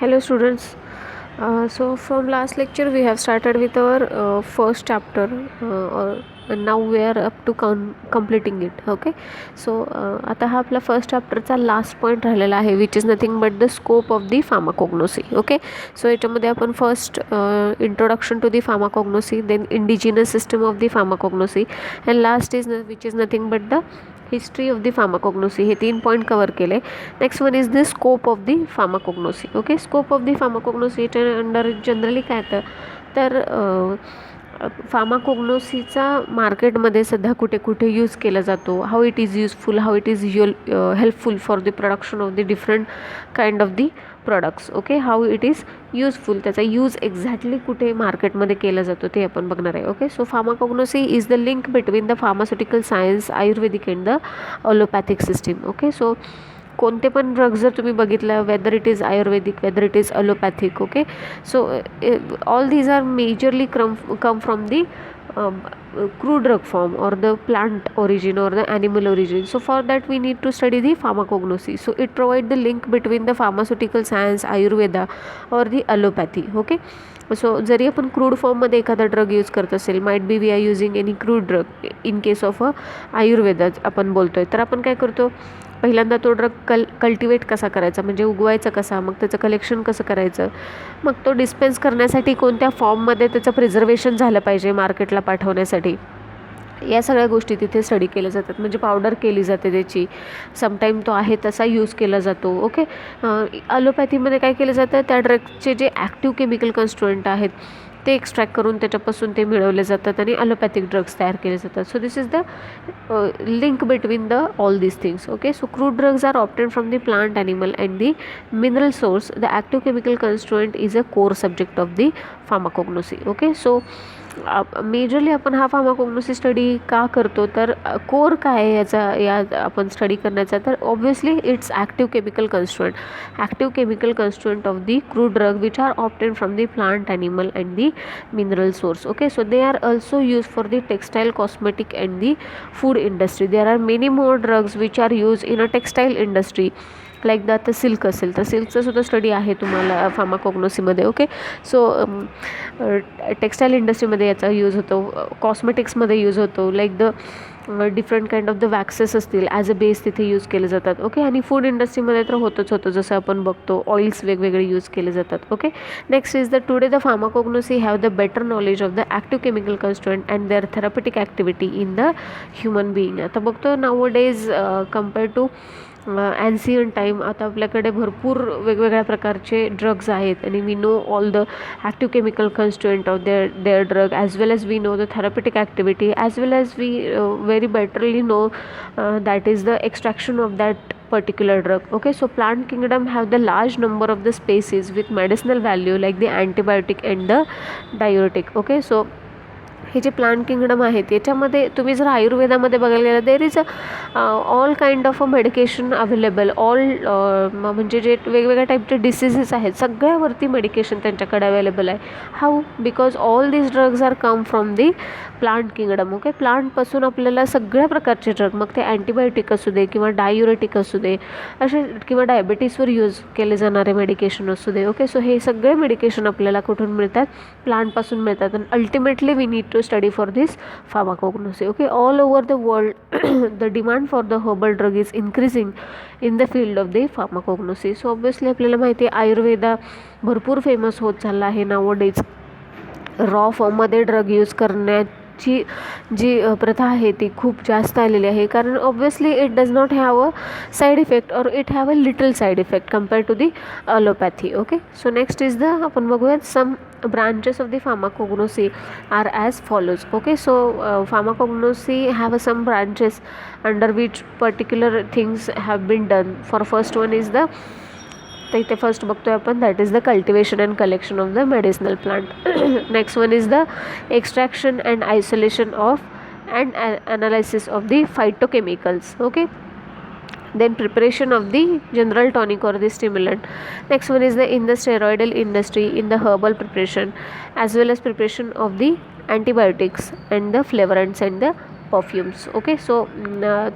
Hello students. So from last lecture we have started with our first chapter and now we are up to completing it. Okay. So आता हा आपला first चॅप्टरचा last point राहिलेला आहे which is nothing but the scope of the pharmacognosy. Okay. So याच्यामध्ये आपण first introduction to the pharmacognosy, then indigenous system of the pharmacognosy and last is which is nothing but the history of the pharmacognosy. हे 3 point cover केले. Next one is the scope of the pharmacognosy. Okay. Scope of the pharmacognosy याच्या under generally काय येतं तर फार्माकोग्नोसीचा मार्केटमध्ये सध्या कुठे कुठे यूज केला जातो, how it is useful, how it is helpful for the production of the different kind of the products. Okay. How it is useful, त्याचा यूज एक्झॅक्टली कुठे मार्केटमध्ये केला जातो ते आपण बघणार आहे. Okay. So pharmacognosy is the link between the pharmaceutical science, Ayurvedic and the allopathic system. Okay. So कोणते पण ड्रग्ज जर तुम्ही बघितलं, whether it is Ayurvedic, whether it is allopathic. Okay. So all these are majorly come from the crude drug form or the plant origin or the animal origin. So for that we need to study the pharmacognosy. So it provides the link between the pharmaceutical science, ayurveda or the allopathy. Okay. So जरी आपण crude फॉर्ममध्ये एखादा drug use करत असेल, might be we are using any crude drug in case of Ayurveda आपण बोलतो आहे, तर आपण काय करतो, पहिल्यांदा तो ड्रग कल्टिवेट कसा करायचा, म्हणजे उगवायचा कसा, मग त्याचं कलेक्शन कसं करायचं, मग तो डिस्पेन्स करण्यासाठी कोणत्या फॉर्ममध्ये त्याचं प्रिझर्वेशन झालं पाहिजे मार्केटला पाठवण्यासाठी, या सगळ्या गोष्टी तिथे स्टडी केल्या जातात. म्हणजे पावडर केली जाते त्याची, समटाईम तो आहे तसा यूज केला जातो. ओके. ॲलोपॅथीमध्ये काय केलं जातं, त्या ड्रगचे जे ॲक्टिव्ह केमिकल कन्स्टिट्युएंट आहेत ते एक्स्ट्रॅक्ट करून त्याच्यापासून ते मिळवले जातात आणि ॲलोपॅथिक ड्रग्स तयार केले जातात. So this is the link between the all these things. Okay. So crude drugs are obtain from the plant, animal and the mineral source. The active chemical constituent is a core subject of the pharmacognosy. Okay. So majorly आपण हा pharmacognosy study का करतो, तर core काय आहे याचा, या आपण स्टडी करण्याचा, तर obviously it's active chemical constituent of the crude drug which are obtain from the plant, animal and the mineral source. Okay. So they are also used for the textile, cosmetic and the food industry. There are many more drugs which are used in a textile industry like the silk असेल तर सिल्कचं सुद्धा study आहे तुम्हाला फार्माकोग्नोसीमध्ये. Okay. So textile इंडस्ट्रीमध्ये याचा use होतो, कॉस्मेटिक्समध्ये use होतो, like the different kind of the waxes असतील ॲज अ बेस तिथे यूज केले जातात. ओके. आणि फूड इंडस्ट्रीमध्ये तर होतंच होतं, जसं आपण बघतो ऑइल्स वेगवेगळे यूज केले जातात. Okay. Next is the today the pharmacognosy have the better knowledge of the active chemical constituent and their therapeutic activity in the human being. आता बघतो nowadays compare to ancient time, आता आपल्याकडे भरपूर वेगवेगळ्या प्रकारचे drugs आहेत आणि we know all the active chemical constituent of their drug as well as we know the therapeutic activity as well as we very betterly know that is the extraction of that particular drug. Okay. So plant kingdom have the large number of the species with medicinal value like the antibiotic and the diuretic. Okay. So हे जे plant kingdom आहेत याच्यामध्ये तुम्ही जर आयुर्वेदामध्ये बघायला गेलं, there is all kind of a medication available. All म्हणजे जे वेगवेगळ्या टाईपचे डिसीजेस आहेत सगळ्यावरती मेडिकेशन त्यांच्याकडे अवेलेबल आहे. How, because all these drugs are come from the plant kingdom. Okay. प्लांटपासून आपल्याला सगळ्या प्रकारचे ड्रग, मग ते अँटीबायोटिक असू दे किंवा डायुरेटिक असू दे असे, किंवा डायबिटीसवर यूज केले जाणारे मेडिकेशन असू दे. ओके. सो हे सगळे मेडिकेशन आपल्याला कुठून मिळतात, प्लांटपासून मिळतात. आणि ultimately we need to study for this pharmacognosy. Okay. All over the world the demand for the herbal drug is increasing in the field of the pharmacognosy. So obviously आपल्याला माहिती आहे आयुर्वेदा भरपूर फेमस होत चालला आहे नावडेज. रॉ फॉर्ममध्ये drug use करण्याची जी प्रथा आहे ती खूप जास्त आलेली आहे, कारण obviously it does not have a side effect और it have a little side effect compare to the allopathy. Okay. So next is the आपण बघूयात सम branches of the pharmacognosy are as follows. Okay. So pharmacognosy have some branches under which particular things have been done. For first one is the, तर इथे first बघतोय आपण, that is the cultivation and collection of the medicinal plant. Next one is the extraction and isolation of and analysis of the phytochemicals. Okay. Then preparation of the general tonic or the stimulant. Next one is in the steroidal industry, in the herbal preparation, as well as preparation of the antibiotics and the flavorants and the perfumes. Okay, so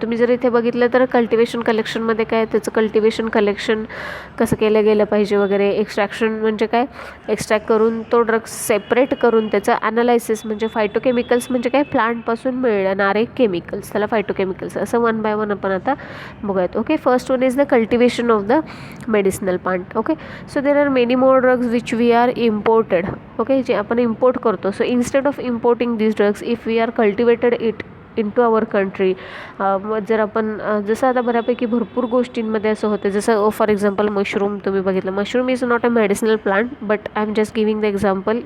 तुम्ही जर इथे बघितलं तर cultivation कलेक्शनमध्ये काय, त्याचं cultivation collection कसं केलं गेलं पाहिजे वगैरे. एक्स्ट्रॅक्शन म्हणजे काय, एक्स्ट्रॅक्ट करून तो ड्रग सेपरेट करून त्याचं ॲनालायसिस म्हणजे फायटोकेमिकल्स म्हणजे काय, प्लांटपासून मिळणारे केमिकल्स, त्याला फायटोकेमिकल्स. असं वन बाय वन आपण आता बघूयात. Okay, first one is the cultivation of the medicinal plant. Okay, so there are many more drugs which we are imported. Okay, जे आपण इम्पोर्ट करतो. So instead of importing this drugs if we are cultivated it into our country. जर आपण जसं आता बऱ्यापैकी भरपूर गोष्टींमध्ये असं होतं, जसं फॉर एक्झाम्पल मशरूम तुम्ही बघितलं. Mushroom is not a medicinal plant but I am just giving the example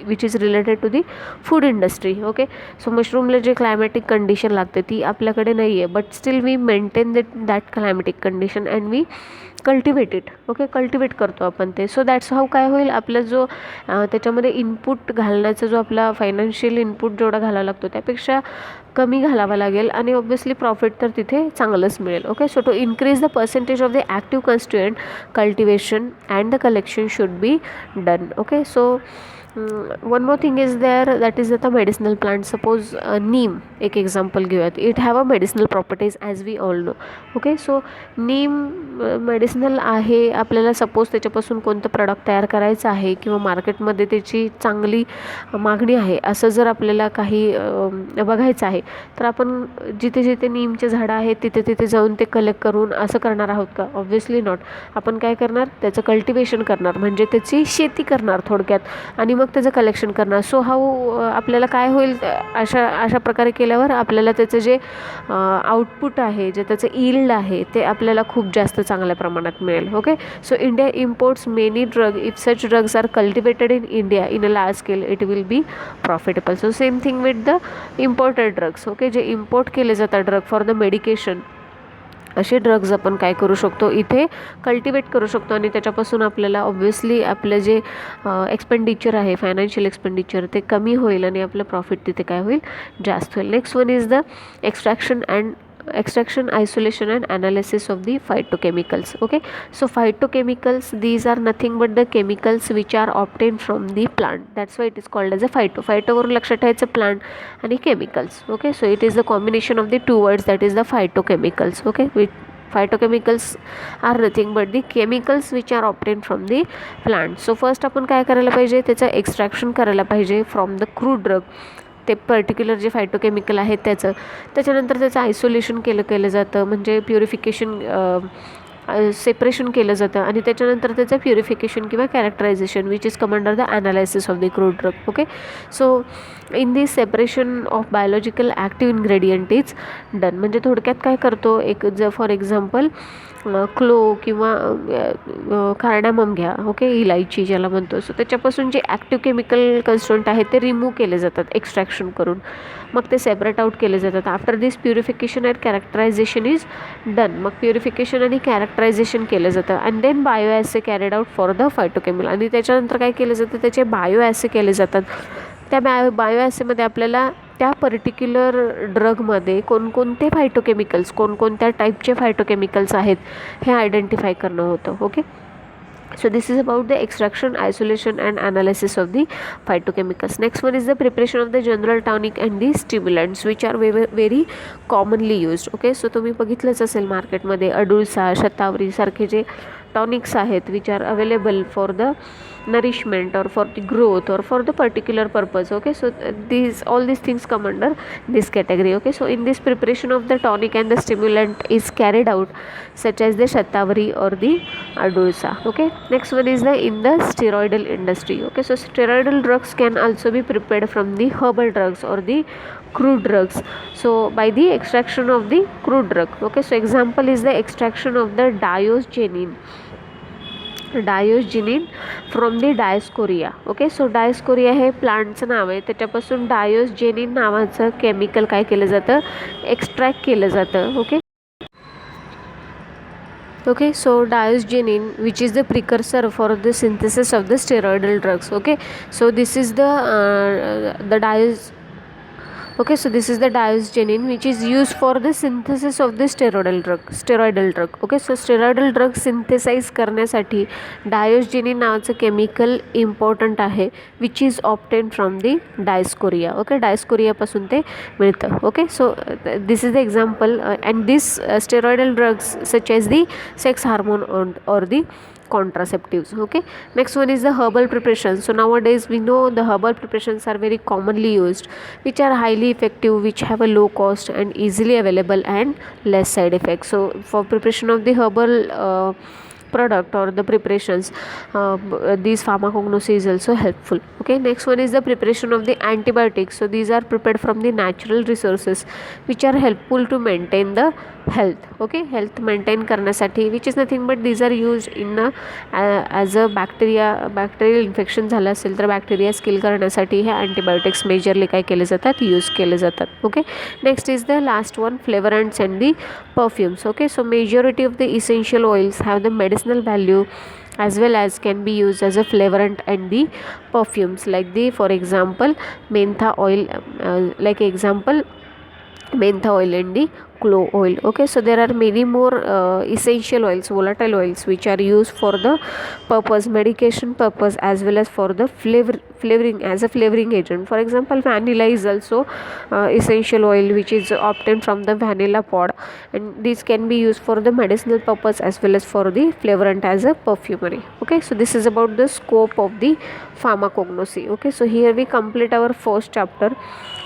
which is related to the food industry. Okay, so मशरूमला जे क्लायमॅटिक कंडिशन लागते ती आपल्याकडे नाही आहे, but still we maintain that climatic condition and we cultivate it. Okay, cultivate करतो आपण ते. सो दॅट्स हाऊ काय होईल, आपला जो त्याच्यामध्ये इनपुट घालण्याचा जो आपला फायनान्शियल इनपुट जेवढा घालावा लागतो त्यापेक्षा कमी घालावा लागेल आणि ऑब्व्हियसली प्रॉफिट तर तिथे चांगलंच मिळेल. Okay, so to increase the percentage of the active constituent cultivation and the collection should be done. Okay, so one more thing is there, that is आता मेडिसिनल प्लांट. सपोज नीम एक example घेऊयात. It have a medicinal properties as we all know. Okay, so neem medicinal आहे. आपल्याला suppose त्याच्यापासून कोणतं product तयार करायचं आहे किंवा मार्केटमध्ये त्याची चांगली मागणी आहे असं जर आपल्याला काही बघायचं आहे तर आपण जिथे जिथे नीमचे झाडं आहेत तिथे तिथे जाऊन ते कलेक्ट करून असं करणार आहोत का? Obviously not. आपण काय करणार, त्याचं कल्टिवेशन करणार म्हणजे त्याची शेती करणार थोडक्यात आणि मग त्याचं कलेक्शन करणार. सो हाऊ आपल्याला काय होईल, अशा प्रकारे केल्यावर आपल्याला त्याचं जे आउटपुट आहे, जे त्याचं यील्ड आहे ते आपल्याला खूप जास्त चांगल्या प्रमाणात मिळेल. Okay, so India imports many drug. If such drugs are cultivated in India in a large scale it will be profitable. So same thing with the imported drugs. Okay, जे इम्पोर्ट केले जातात ड्रग फॉर द मेडिकेशन, असे drugs आपण काय करू शकतो, इथे cultivate करू शकतो आणि त्याच्यापासून आपल्याला ऑब्व्हियसली आपलं जे एक्सपेंडिचर आहे, फायनान्शियल एक्सपेंडिचर ते कमी होईल आणि आपलं प्रॉफिट तिथे काय होईल, जास्त होईल. Next one is the extraction, isolation and analysis of the phytochemicals. Okay, so phytochemicals, these are nothing but the chemicals which are obtained from the plant. That's why it is called as a phyto वरून लक्षात ठेवायचं plant आणि chemicals. Okay, so it is the combination of the two words, that is the phytochemicals. Okay, phytochemicals are nothing but the chemicals which are obtained from the plant. So first आपण काय करायला पाहिजे, त्याचं extraction करायला पाहिजे from the crude drug, ते particular जे फायटोकेमिकल आहेत त्याचं. त्याच्यानंतर त्याचं आयसोलेशन केलं जातं म्हणजे प्युरिफिकेशन, सेपरेशन केलं जातं आणि त्याच्यानंतर त्याचं प्युरिफिकेशन किंवा characterization which is come under the analysis of the crude drug. Okay, so in this separation of biological active ingredient is done. म्हणजे थोडक्यात काय करतो, एक फॉर एक्झाम्पल क्लो किंवा कार्डामम घ्या. ओके, इलायची ज्याला म्हणतो. सो त्याच्यापासून जे ॲक्टिव्ह केमिकल कन्स्टिट्युएंट आहेत ते रिमूव्ह केले जातात एक्स्ट्रॅक्शन करून, मग ते सेपरेट आउट केले जातात. After this purification and characterization is done. मग प्युरिफिकेशन आणि कॅरेक्टरायझेशन केलं जातं and then bioassay carried out for the phytochemical. आणि त्याच्यानंतर काय केलं जातं, त्याचे बायो ॲसे केले जातात. त्या बायो ॲसेमध्ये आपल्याला त्या पर्टिक्युलर ड्रगमध्ये कोणकोणते फायटोकेमिकल्स, कोणकोणत्या टाईपचे फायटोकेमिकल्स आहेत हे आयडेंटिफाय करणं होतं. Okay, so this is about the extraction, isolation and analysis of the phytochemicals. Next one is the preparation of the general tonic and the stimulants which are very commonly used. Okay, so तुम्ही बघितलंच असेल मार्केटमध्ये अडुळसा, शतावरी सारखे जे tonics आहेत which are available for the nourishment or for the growth or for the particular purpose. Okay, so all these things come under this category. Okay, so in this preparation of the tonic and the stimulant is carried out such as the shatavari or the adulsa. Okay, next one is in the steroidal industry. Okay, so steroidal drugs can also be prepared from the herbal drugs or the crude drugs, so by the extraction of the crude drug. Okay, so example is the extraction of the diosgenin from the Dioscorea. Okay, so Dioscorea हे प्लांटचं नाव आहे, त्याच्यापासून diosgenin नावाचं chemical काय केलं जातं, extract केलं जातं. Okay, so diosgenin which is the precursor for the synthesis of the steroidal drugs. Okay, so this is the Okay, so this is the diosgenin which is used for the synthesis of the steroidal drug. Okay, so steroidal drug synthesize करण्यासाठी diosgenin नावाचं chemical important आहे which is obtain from the Dioscorea. Okay, डायस्कोरियापासून ते मिळतं. Okay, so this is the example and this steroidal drugs such as the sex hormone or the contraceptives. Okay, next one is the herbal preparations. So nowadays we know the herbal preparations are very commonly used, which are highly effective, which have a low cost and easily available and less side effects. So for preparation of the herbal product or the preparations, these pharmacognosy is also helpful. Okay, next one is the preparation of the antibiotics. So these are prepared from the natural resources which are helpful to maintain the health. Okay, health maintain करण्यासाठी, which is nothing but these are used in as a bacterial infection झालं असेल तर bacteria किल करण्यासाठी हे antibiotics majorly काय केले जातात, use केले जातात. Okay, next is the last one, flavourants and the perfumes. Okay, so majority of the essential oils have the medicinal value as well as can be used as a flavorant and the perfumes like the, for example, mentha oil, mentha oil and the clove oil. Okay, so there are many more essential oils, volatile oils which are used for the purpose, medication purpose, as well as for the flavoring as a flavoring agent. For example, vanilla is also essential oil which is obtained from the vanilla pod, and this can be used for the medicinal purpose as well as for the flavorant as a perfumery. Okay, so this is about the scope of the pharmacognosy. Okay, so here we complete our first chapter.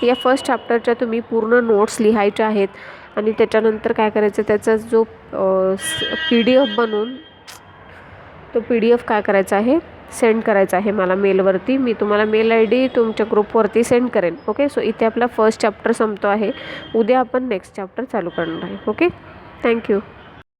या first चॅप्टरच्या तुम्ही पूर्ण notes लिहायच्या आहेत आणि त्याच्यानंतर काय करायचं, त्याचा जो PDF बनवून तो PDF काय करायचा आहे, सेंड करायचा आहे मला मेलवरती. मी तुम्हाला मेल ID तुमच्या ग्रुपवरती सेंड करेन. ओके, सो इथे आपला फर्स्ट चॅप्टर संपतो आहे. उद्या आपण नेक्स्ट चॅप्टर चालू करणार आहे. Okay, thank you.